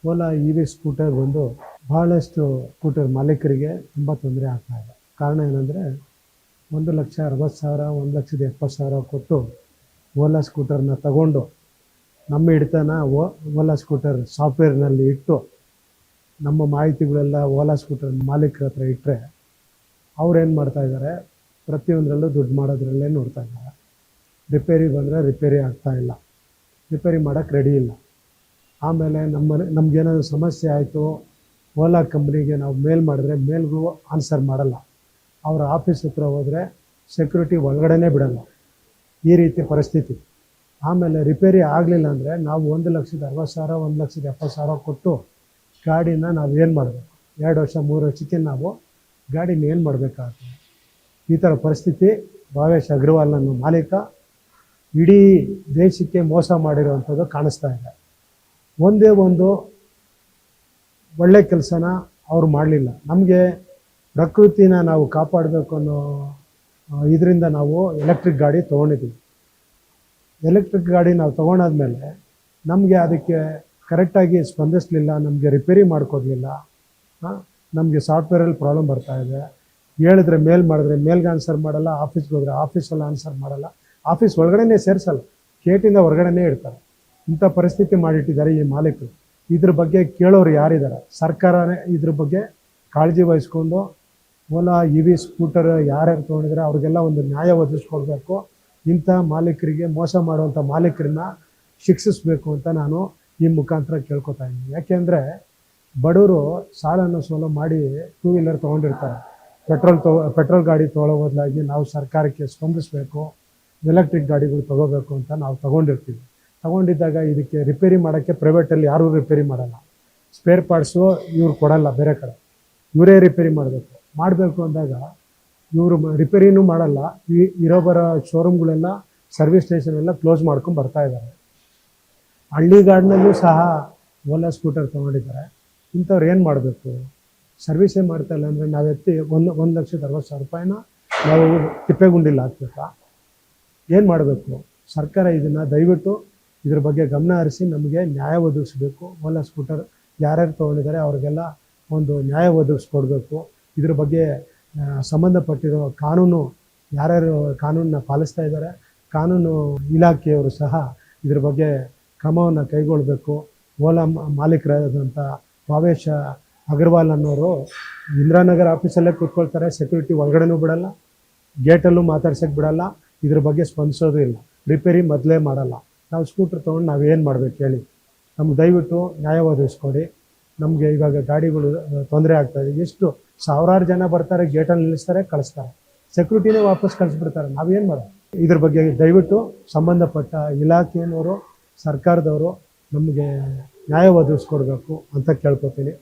Ola E V scooter ಬಂದು ಬಹಳಷ್ಟು scooter ಮಾಲೀಕರಿಗೆ ತುಂಬ ತೊಂದರೆ ಆಗ್ತಾ ಇದೆ. ಕಾರಣ ಏನಂದರೆ 1,60,000 1,70,000 ಕೊಟ್ಟು ಓಲಾ ಸ್ಕೂಟರ್ನ ತಗೊಂಡು ನಮ್ಮ ಹಿಡಿತನ ಓಲಾ ಸ್ಕೂಟರ್ ಸಾಫ್ಟ್ವೇರ್ನಲ್ಲಿ ಇಟ್ಟು ನಮ್ಮ ಮಾಹಿತಿಗಳೆಲ್ಲ ಓಲಾ ಸ್ಕೂಟರ್ ಮಾಲೀಕರ ಹತ್ರ ಇಟ್ಟರೆ ಅವ್ರೇನು ಮಾಡ್ತಾಯಿದ್ದಾರೆ, ಪ್ರತಿಯೊಂದರಲ್ಲೂ ದುಡ್ಡು ಮಾಡೋದ್ರಲ್ಲೇ ನೋಡ್ತಾ ಇದ್ದಾರೆ. ರಿಪೇರಿ ಬಂದರೆ ರಿಪೇರಿ ಆಗ್ತಾಯಿಲ್ಲ, ರಿಪೇರಿ ಮಾಡೋಕ್ಕೆ ರೆಡಿ ಇಲ್ಲ. ಆಮೇಲೆ ನಮಗೇನಾದರೂ ಸಮಸ್ಯೆ ಆಯಿತು, ಓಲಾ ಕಂಪ್ನಿಗೆ ನಾವು ಮೇಲ್ ಮಾಡಿದ್ರೆ ಮೇಲ್ಗೂ ಆನ್ಸರ್ ಮಾಡಲ್ಲ. ಅವರ ಆಫೀಸ್ ಹತ್ರ ಹೋದರೆ ಸೆಕ್ಯೂರಿಟಿ ಒಳಗಡೆನೇ ಬಿಡಲ್ಲ. ಈ ರೀತಿ ಪರಿಸ್ಥಿತಿ. ಆಮೇಲೆ ರಿಪೇರಿ ಆಗಲಿಲ್ಲ ಅಂದರೆ ನಾವು 1,60,000 1,70,000 ಕೊಟ್ಟು ಗಾಡಿನ ನಾವು ಏನು ಮಾಡಬೇಕು? 2 ವರ್ಷ 3 ವರ್ಷಕ್ಕೆ ನಾವು ಗಾಡಿನ ಏನು ಮಾಡಬೇಕಾಗ್ತದೆ? ಈ ಥರ ಪರಿಸ್ಥಿತಿ ಭಾವೇಶ್ ಅಗ್ರವಾಲ್ ಅನ್ನೋ ಮಾಲೀಕ ಇಡೀ ದೇಶಕ್ಕೆ ಮೋಸ ಮಾಡಿರುವಂಥದ್ದು ಕಾಣಿಸ್ತಾ ಇದೆ. ಒಂದೇ ಒಂದು ಒಳ್ಳೆ ಕೆಲಸನ ಅವ್ರು ಮಾಡಲಿಲ್ಲ. ನಮಗೆ ಪ್ರಕೃತಿನ ನಾವು ಕಾಪಾಡಬೇಕು ಅನ್ನೋ ಇದರಿಂದ ನಾವು ಎಲೆಕ್ಟ್ರಿಕ್ ಗಾಡಿ ತೊಗೊಂಡಿದ್ದೀವಿ. ಎಲೆಕ್ಟ್ರಿಕ್ ಗಾಡಿ ನಾವು ತೊಗೊಂಡಾದ್ಮೇಲೆ ನಮಗೆ ಅದಕ್ಕೆ ಕರೆಕ್ಟಾಗಿ ಸ್ಪಂದಿಸಲಿಲ್ಲ, ನಮಗೆ ರಿಪೇರಿ ಮಾಡ್ಕೊಡ್ಲಿಲ್ಲ. ನಮಗೆ ಸಾಫ್ಟ್ವೇರಲ್ಲಿ ಪ್ರಾಬ್ಲಮ್ ಬರ್ತಾಯಿದೆ. ಹೇಳಿದ್ರೆ ಮೇಲ್ ಮಾಡಿದ್ರೆ ಮೇಲ್ಗೆ ಆನ್ಸರ್ ಮಾಡಲ್ಲ, ಆಫೀಸ್ಗೆ ಹೋದರೆ ಆಫೀಸಲ್ಲಿ ಆನ್ಸರ್ ಮಾಡಲ್ಲ, ಆಫೀಸ್ ಒಳಗಡೆನೇ ಸೇರಿಸಲ್ಲ, ಗೇಟಿಂದ ಹೊರಗಡೆನೇ ಇಡ್ತಾರೆ. ಇಂಥ ಪರಿಸ್ಥಿತಿ ಮಾಡಿಟ್ಟಿದ್ದಾರೆ ಈ ಮಾಲೀಕರು. ಇದ್ರ ಬಗ್ಗೆ ಕೇಳೋರು ಯಾರಿದ್ದಾರೆ? ಸರ್ಕಾರನೇ ಇದ್ರ ಬಗ್ಗೆ ಕಾಳಜಿ ವಹಿಸ್ಕೊಂಡು ಓಲಾ ಇ ವಿ ಸ್ಕೂಟರ್ ಯಾರ್ಯಾರು ತೊಗೊಂಡಿದ್ದಾರೆ ಅವ್ರಿಗೆಲ್ಲ ಒಂದು ನ್ಯಾಯ ಒದಗಿಸ್ಕೊಡ್ಬೇಕು. ಇಂಥ ಮಾಲೀಕರಿಗೆ, ಮೋಸ ಮಾಡುವಂಥ ಮಾಲೀಕರನ್ನ ಶಿಕ್ಷಿಸಬೇಕು ಅಂತ ನಾನು ಈ ಮುಖಾಂತರ ಕೇಳ್ಕೊತಾ ಇದ್ದೀನಿ. ಯಾಕೆಂದರೆ ಬಡವರು ಸಾಲನ ಸೋಲ ಮಾಡಿ 2 ವೀಲರ್ ತೊಗೊಂಡಿರ್ತಾರೆ. ಪೆಟ್ರೋಲ್ ಗಾಡಿ ತೊಗೊಳ್ಳೋ ಬದಲಾಗಿ ನಾವು ಸರ್ಕಾರಕ್ಕೆ ಸ್ಪಂದಿಸಬೇಕು, ಎಲೆಕ್ಟ್ರಿಕ್ ಗಾಡಿಗಳು ತೊಗೋಬೇಕು ಅಂತ ನಾವು ತೊಗೊಂಡಿರ್ತೀವಿ. ತೊಗೊಂಡಿದ್ದಾಗ ಇದಕ್ಕೆ ರಿಪೇರಿ ಮಾಡೋಕ್ಕೆ ಪ್ರೈವೇಟಲ್ಲಿ ಯಾರೂ ರಿಪೇರಿ ಮಾಡಲ್ಲ. ಸ್ಪೇರ್ ಪಾರ್ಟ್ಸು ಇವ್ರು ಕೊಡಲ್ಲ, ಬೇರೆ ಕಡೆ ಇವರೇ ರಿಪೇರಿ ಮಾಡಬೇಕು ಅಂದಾಗ ಇವರು ರಿಪೇರಿನೂ ಮಾಡಲ್ಲ. ಇರೋ ಬರೋ ಶೋರೂಮ್ಗಳೆಲ್ಲ, ಸರ್ವಿಸ್ ಸ್ಟೇಷನ್ ಎಲ್ಲ ಕ್ಲೋಸ್ ಮಾಡ್ಕೊಂಡು ಬರ್ತಾ ಇದ್ದಾರೆ. ಹಳ್ಳಿಗಾಡಿನಲ್ಲೂ ಸಹ ಓಲಾ ಸ್ಕೂಟರ್ ತೊಗೊಂಡಿದ್ದಾರೆ. ಇಂಥವ್ರು ಏನು ಮಾಡಬೇಕು? ಸರ್ವಿಸೇ ಮಾಡ್ತಾ ಇಲ್ಲ ಅಂದರೆ ನಾವು ಎತ್ತಿ 1,60,000 ರೂಪಾಯಿನ ನಾವು ತಿಪ್ಪೆಗುಂಡಿಲ್ಲ ಹಾಕ್ಬೇಕಾ? ಏನು ಮಾಡಬೇಕು? ಸರ್ಕಾರ ಇದನ್ನು ದಯವಿಟ್ಟು ಇದ್ರ ಬಗ್ಗೆ ಗಮನ ಹರಿಸಿ ನಮಗೆ ನ್ಯಾಯ ಒದಗಿಸ್ಬೇಕು. ಓಲಾ ಸ್ಕೂಟರ್ ಯಾರ್ಯಾರು ತೊಗೊಂಡಿದ್ದಾರೆ ಅವ್ರಿಗೆಲ್ಲ ಒಂದು ನ್ಯಾಯ ಒದಗಿಸ್ಕೊಡ್ಬೇಕು. ಇದ್ರ ಬಗ್ಗೆ ಸಂಬಂಧಪಟ್ಟಿರೋ ಕಾನೂನು, ಯಾರ್ಯಾರು ಕಾನೂನನ್ನ ಪಾಲಿಸ್ತಾ ಇದ್ದಾರೆ, ಕಾನೂನು ಇಲಾಖೆಯವರು ಸಹ ಇದ್ರ ಬಗ್ಗೆ ಕ್ರಮವನ್ನು ಕೈಗೊಳ್ಳಬೇಕು. ಓಲಾ ಮಾಲೀಕರಾದಂಥ ಭಾವೇಶ್ ಅಗ್ರವಾಲ್ ಅನ್ನೋರು ಇಂದಿರಾನಗರ ಆಫೀಸಲ್ಲೇ ಕೂತ್ಕೊಳ್ತಾರೆ, ಸೆಕ್ಯೂರಿಟಿ ಒಳಗಡೆನೂ ಬಿಡಲ್ಲ, ಗೇಟಲ್ಲೂ ಮಾತಾಡ್ಸೋಕ್ಕೆ ಬಿಡಲ್ಲ, ಇದ್ರ ಬಗ್ಗೆ ಸ್ಪಂದಿಸೋದು ಇಲ್ಲ, ರಿಪೇರಿ ಮೊದಲೇ ಮಾಡಲ್ಲ. ನಾವು ಸ್ಕೂಟ್ರ್ ತೊಗೊಂಡು ನಾವೇನು ಮಾಡಬೇಕು ಹೇಳಿ? ನಮ್ಗೆ ದಯವಿಟ್ಟು ನ್ಯಾಯ ಒದಗಿಸ್ಕೊಡಿ. ನಮಗೆ ಇವಾಗ ಗಾಡಿಗಳು ತೊಂದರೆ ಆಗ್ತಾಯಿದೆ. ಎಷ್ಟು ಸಾವಿರಾರು ಜನ ಬರ್ತಾರೆ, ಗೇಟಲ್ಲಿ ನಿಲ್ಲಿಸ್ತಾರೆ, ಕಳಿಸ್ತಾರೆ, ಸೆಕ್ಯೂರಿಟಿನೇ ವಾಪಸ್ ಕಳಿಸ್ಬಿಡ್ತಾರೆ. ನಾವೇನು ಮಾಡೋದು? ಇದ್ರ ಬಗ್ಗೆ ದಯವಿಟ್ಟು ಸಂಬಂಧಪಟ್ಟ ಇಲಾಖೆಯವರು, ಸರ್ಕಾರದವರು ನಮಗೆ ನ್ಯಾಯ ಒದಗಿಸ್ಕೊಡ್ಬೇಕು ಅಂತ ಕೇಳ್ಕೊತೀನಿ.